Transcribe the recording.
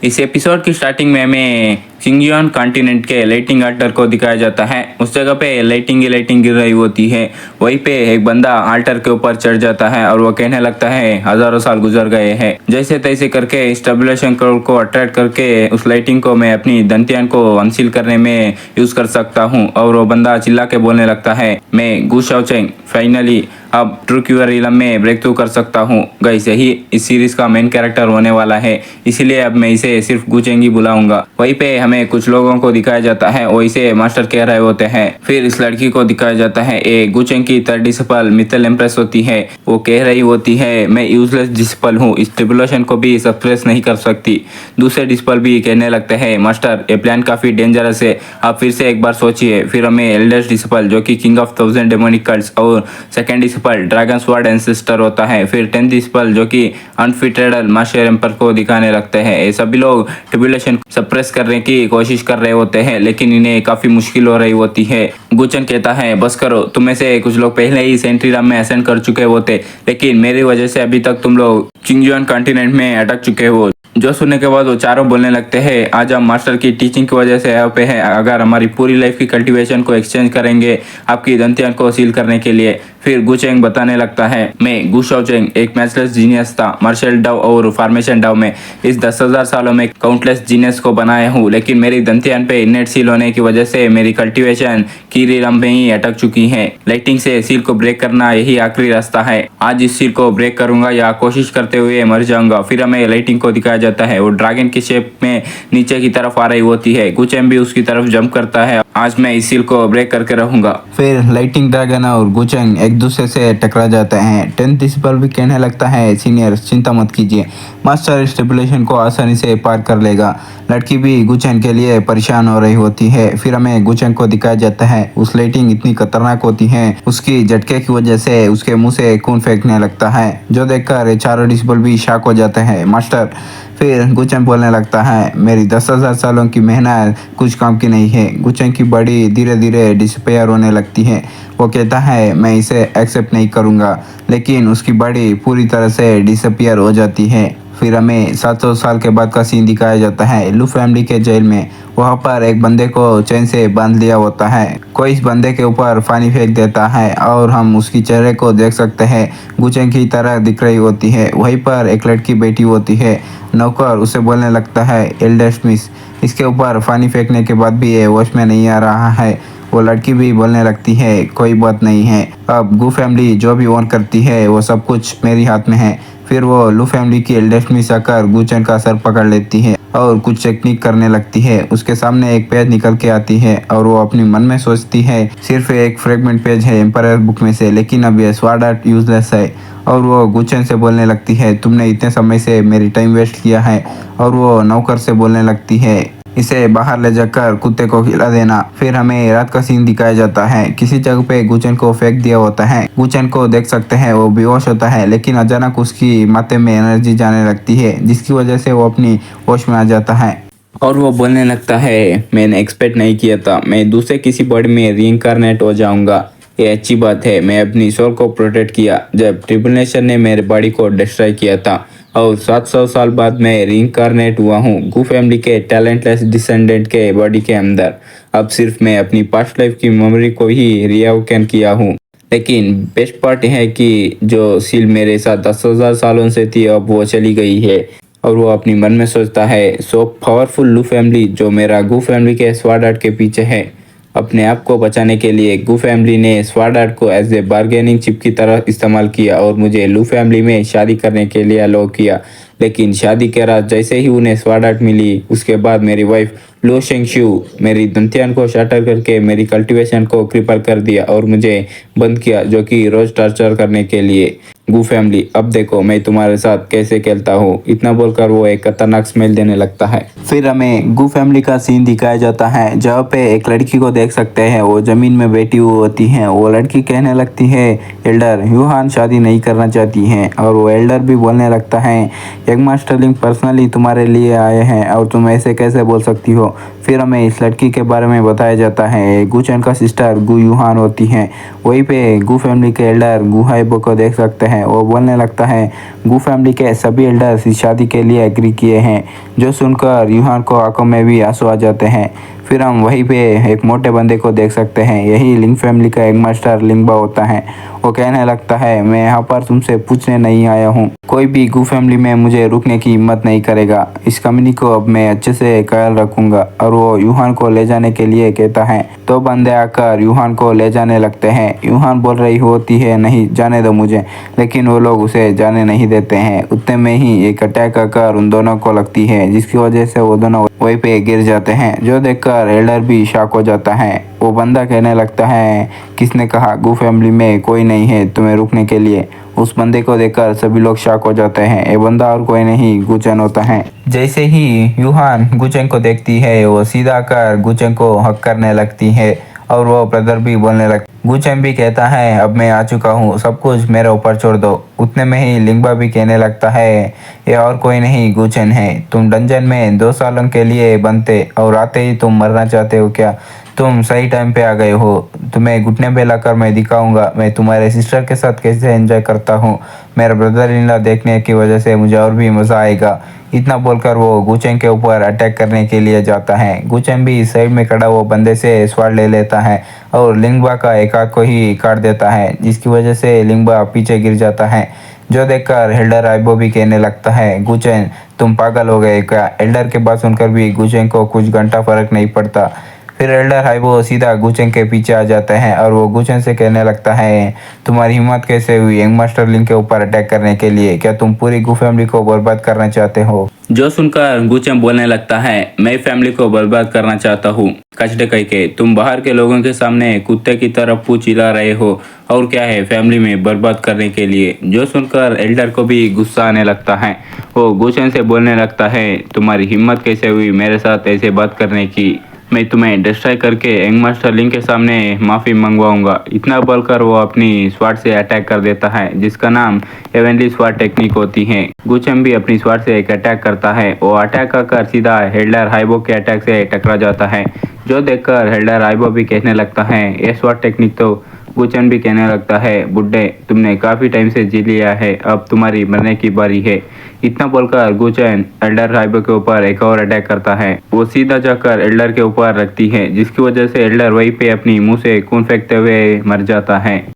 इस एपिसोड की स्टार्टिंग में हमें चिंगजियान कॉन्टिनेंट के लाइटिंग आल्टर को दिखाया जाता है। उस जगह पे लाइटिंग गिर रही होती है। वहीं पे एक बंदा आल्टर के ऊपर चढ़ जाता है और वो कहने लगता है हजारों साल गुजर गए हैं। जैसे तैसे करके स्टेबुलेशन को अट्रैक्ट करके उस लाइटिंग को मैं अपनी दंतियान को अनसील करने में यूज कर सकता हूँ। और वो बंदा चिल्ला के बोलने लगता है मैं गु शाओचेंग फाइनली अब ट्रू क्यूअर इलम में ब्रेक थ्रू कर सकता हूँ। गाइस यही इस सीरीज का मेन कैरेक्टर होने वाला है, इसीलिए अब मैं इसे सिर्फ गुचेंग ही बुलाऊंगा। वहीं पे हमें कुछ लोगों को दिखाया जाता है, वो इसे मास्टर कह रहे होते हैं। फिर इस लड़की को दिखाया जाता है, ए गुचेंग की थर्ड डिसिपल मित्तल एम्प्रेस होती है। वो कह रही होती है मैं यूजलेस डिसिपल हूँ, इस ट्रिबुलेशन को भी सप्रेस नहीं कर सकती। दूसरे डिसिपल भी कहने लगते हैं मास्टर ये प्लान काफी डेंजरस है, आप फिर से एक बार सोचिए। फिर हमें एल्डेस्ट डिसिपल जो कि किंग ऑफ 1000 डेमोनिक कल्ट्स और second disciple dragon sword ancestor होता है। फिर 10th डिसिपल जो कि अनफिटेड मास्टर एम्पर को दिखाने लगते हैं। ये सभी लोग ट्रिबुलेशन सप्रेस करने की कोशिश कर रहे होते हैं, लेकिन इन्हें काफी मुश्किल हो रही होती है। गुचन कहता है बस करो, तुम में से कुछ लोग पहले ही सेंट्री राम में असेंड कर चुके होते, लेकिन मेरी वजह से अभी तक तुम लोग चिंगजियान कॉन्टिनेंट में अटक चुके हो। जो सुनने के बाद वो चारों बोलने लगते हैं आज हम मास्टर की टीचिंग की वजह से यहाँ पे हैं, अगर हमारी पूरी लाइफ की कल्टीवेशन को एक्सचेंज करेंगे आपकी दंतियान को सील करने के लिए। फिर गुचेंग बताने लगता है मैं गु शाओचेंग एक मैचलेस जीनियस था मार्शल डाउ और फॉर्मेशन डाउ में। इस 10,000 सालों में काउंटलेस जीनियस को बनाया हूँ, लेकिन मेरी दंतियान पे इनेट सील होने की वजह से मेरी कल्टीवेशन कीरी रम में ही अटक चुकी है। लाइटिंग से सील को ब्रेक करना यही आखिरी रास्ता है। आज इस सील को ब्रेक करूंगा या कोशिश करते हुए मर जाऊंगा। फिर हमें लाइटिंग को दिखाया जाता है, वो ड्रैगन की शेप में नीचे की तरफ आ रही होती है। गुचेंग भी उसकी तरफ जंप करता है, आज मैं इस सील को ब्रेक करके रहूंगा। फिर लाइटिंग ड्रैगन और गुचेंग एक दूसरे से टकरा जाते हैं। 10th डिसिपल भी कहने लगता है सीनियर चिंता मत कीजिए, मास्टर स्टेबुलेशन को आसानी से पार कर लेगा। लड़की भी गुचेंग के लिए परेशान हो रही होती है। फिर हमें गुचेंग को दिखाया जाता है, उस लाइटिंग इतनी खतरनाक होती है उसकी झटके की वजह से उसके मुंह से खून फेंकने लगता है, जो देखकर चारों डिसिपल भी शॉक हो जाते हैं मास्टर। फिर गुचेंग बोलने लगता है मेरी 10,000 सालों की मेहनत कुछ काम की नहीं है। गुचेंग की बॉडी धीरे धीरे डिसअपेयर होने लगती है। वो कहता है मैं इसे एक्सेप्ट नहीं करूँगा, लेकिन उसकी बॉडी पूरी तरह से डिसअपेयर हो जाती है। फिर हमें 700 साल के बाद का सीन दिखाया जाता है लू फैमिली के जेल में। वहाँ पर एक बंदे को चैन से बांध लिया होता है, कोई इस बंदे के ऊपर पानी फेंक देता है और हम उसकी चेहरे को देख सकते हैं, गुचेंग की तरह दिख रही होती है। वहीं पर एक लड़की बैठी होती है, नौकर उसे बोलने लगता है एल्डेस्ट मिस, इसके ऊपर पानी फेंकने के बाद भी ये होश में नहीं आ रहा है। वो लड़की भी बोलने लगती है कोई बात नहीं है, अब गु फैमिली जो भी ओन करती है वो सब कुछ मेरी हाथ में है। फिर वो लू फैमिली की एल्डेस्ट मिस आकर गुचेंग का सर पकड़ लेती है और कुछ टेक्निक करने लगती है। उसके सामने एक पेज निकल के आती है और वो अपनी मन में सोचती है सिर्फ एक फ्रेगमेंट पेज है एम्पायर बुक में से, लेकिन अब ये स्वॉर्ड आर्ट यूजलेस है। और वो गुचेंग से बोलने लगती है तुमने इतने समय से मेरी टाइम वेस्ट किया है। और वो नौकर से बोलने लगती है इसे बाहर ले जाकर कुत्ते को खिला देना। फिर हमें रात का सीन दिखाया जाता है, किसी जगह पे गुचेंग को फेंक दिया होता है। गुचेंग को देख सकते हैं वो बेहोश होता है, लेकिन अचानक उसकी माथे में एनर्जी जाने लगती है, जिसकी वजह से वो अपनी होश में आ जाता है। और वो बोलने लगता है मैंने एक्सपेक्ट नहीं किया था मैं दूसरे किसी बॉडी में रीइंकारनेट हो जाऊंगा, ये अच्छी बात है। मैं अपनी सोल को प्रोटेक्ट किया जब ट्रिबुलेशन ने मेरे बॉडी को डिस्ट्रॉय किया था, और 700 साल बाद मैं रीइंकारनेट हुआ हूँ गु फैमिली के टैलेंटलेस डिसेंडेंट के बॉडी के अंदर। अब सिर्फ मैं अपनी पास्ट लाइफ की मेमोरी को ही रीअवेकन किया हूँ। लेकिन बेस्ट पार्ट है कि जो सील मेरे साथ 10,000 सालों से थी अब वो चली गई है। और वो अपनी मन में सोचता है सो पावरफुल लू फैमिली जो मेरा गु फैमिली के स्वॉर्ड आर्ट के पीछे है। अपने आप को बचाने के लिए गु फैमिली ने स्वॉर्ड आर्ट को एज ए बार्गेनिंग चिप की तरह इस्तेमाल किया और मुझे लू फैमिली में शादी करने के लिए अलाउ किया। लेकिन शादी के रात जैसे ही उन्हें स्वॉर्ड आर्ट मिली, उसके बाद मेरी वाइफ लो शेंगशु मेरी दंतियान को शाटर करके मेरी कल्टीवेशन को क्रिपल कर दिया और मुझे बंद किया, जो कि रोज टॉर्चर करने के लिए। गु फैमिली अब देखो मैं तुम्हारे साथ कैसे खेलता हूँ, इतना बोलकर वो एक खतरनाक स्मेल देने लगता है। फिर हमें गु फैमिली का सीन दिखाया जाता है, जहाँ पे एक लड़की को देख सकते हैं वो जमीन में बैठी हुई होती है। वो लड़की कहने लगती है एल्डर यूहान शादी नहीं करना चाहती है। और वो एल्डर भी बोलने लगता है यंग मास्टरलिंग पर्सनली तुम्हारे लिए आए हैं और तुम ऐसे कैसे बोल सकती हो। फिर हमें इस लड़की के बारे में बताया जाता है, गुचेंग का सिस्टर गु यूहान होती है। वहीं पे गु फैमिली के एल्डर गु हाइबो को देख सकते हैं, हैं। वो बोलने लगता है गू फैमिली के सभी एल्डर्स इस शादी के लिए एग्री किए हैं। जो सुनकर यूहान को आंखों में भी आंसू आ जाते हैं। फिर हम वहीं पे एक मोटे बंदे को देख सकते हैं। यही लिंग फैमिली का एक मास्टर लिंगबा होता है। वो कहने लगता है मैं यहाँ पर तुमसे पूछने नहीं आया हूँ। कोई भी गू फैमिली में मुझे रुकने की हिम्मत नहीं करेगा। इस कम्युनिटी को अब मैं अच्छे से ख्याल रखूंगा। और वो यूहान को ले जाने के लिए कहता है। तो बंदे आकर यूहान को ले जाने लगते हैं। यूहान बोल रही होती है नहीं जाने दो मुझे, लेकिन वो लोग उसे जाने नहीं देते हैं। उतने में ही एक अटैक आकर उन दोनों को लगती है, जिसकी वजह से वो दोनों वहीं पे गिर जाते हैं। जो देखकर एल्डर भी शॉक हो जाता है। वो बंदा कहने लगता है किसने कहा गू फैमिली में कोई नहीं है तुम्हें रुकने के लिए। उस बंदे को देखकर सभी लोग शॉक हो जाते हैं। ये बंदा और कोई नहीं गुचेन होता है। जैसे ही यूहान गुचेन को देखती है वो सीधा आकर गुचेन को हक करने लगती है और वो ब्रदर भी बोलने लगता। गुचेन भी कहता है अब मैं आ चुका हूँ, सब कुछ मेरे ऊपर छोड़ दो। उतने में ही लिंगबा भी कहने लगता है ये और कोई नहीं गुचेन है। तुम डंजन में 2 सालों के लिए बनते और आते ही तुम मरना चाहते हो क्या? तुम सही टाइम पे आ गए हो। तुम्हें घुटने पे लाकर मैं दिखाऊंगा मैं तुम्हारे सिस्टर के साथ कैसे एंजॉय करता हूँ। मेरा ब्रदर इन लॉ देखने की वजह से मुझे और भी मज़ा आएगा। इतना बोलकर वो गुचेन के ऊपर अटैक करने के लिए जाता है। गुचेन भी साइड में खड़ा वो बंदे से स्वाड ले लेता है और लिंगबा का एक आंख को ही काट देता है, जिसकी वजह से लिंगबा पीछे गिर जाता है। जो देखकर एल्डर आइबो भी कहने लगता है गुचेन तुम पागल हो गए क्या? एल्डर के बात सुनकर भी गुचेन को कुछ घंटा फर्क नहीं पड़ता। फिर एल्डर हाइबो सीधा गुचेन के पीछे आ जाता है और वो गुचेन से कहने लगता है तुम्हारी हिम्मत कैसे हुई यंग मास्टर लिंग के ऊपर अटैक करने के लिए? क्या तुम पूरी गू फैमिली को बर्बाद करना चाहते हो? जो सुनकर गुचेन बोलने लगता है मैं फैमिली को बर्बाद करना चाहता हूँ। कचड़े कह के तुम बाहर के लोगों के सामने कुत्ते की तरह पूछ हिला रहे हो और क्या है फैमिली में बर्बाद करने के लिए। जो सुनकर एल्डर को भी गुस्सा आने लगता है। वो गुचेन से बोलने लगता है तुम्हारी हिम्मत कैसे हुई मेरे साथ ऐसे बात करने की? मैं तुम्हें डिस्ट्रॉय करके यंग मास्टर लिंग के सामने माफ़ी मंगवाऊंगा। इतना बोलकर वो अपनी स्वाट से अटैक कर देता है, जिसका नाम हेवनली स्वाट टेक्निक होती है। गुचेन भी अपनी स्वाट से एक अटैक करता है। वो अटैक आकर सीधा हेल्डर हाइबो के अटैक से टकरा जाता है। जो देखकर हेल्डर हाइबो भी कहने लगता है ये स्वाट टेक्निक तो। गुचेन भी कहने लगता है बुड्ढे तुमने काफ़ी टाइम से जी लिया है, अब तुम्हारी मरने की बारी है। इतना बोलकर गुचेन एल्डर हाइबो के ऊपर एक और अटैक करता है। वो सीधा जाकर एल्डर के ऊपर रखती है, जिसकी वजह से एल्डर वहीं पे अपनी मुंह से खून फेंकते हुए मर जाता है।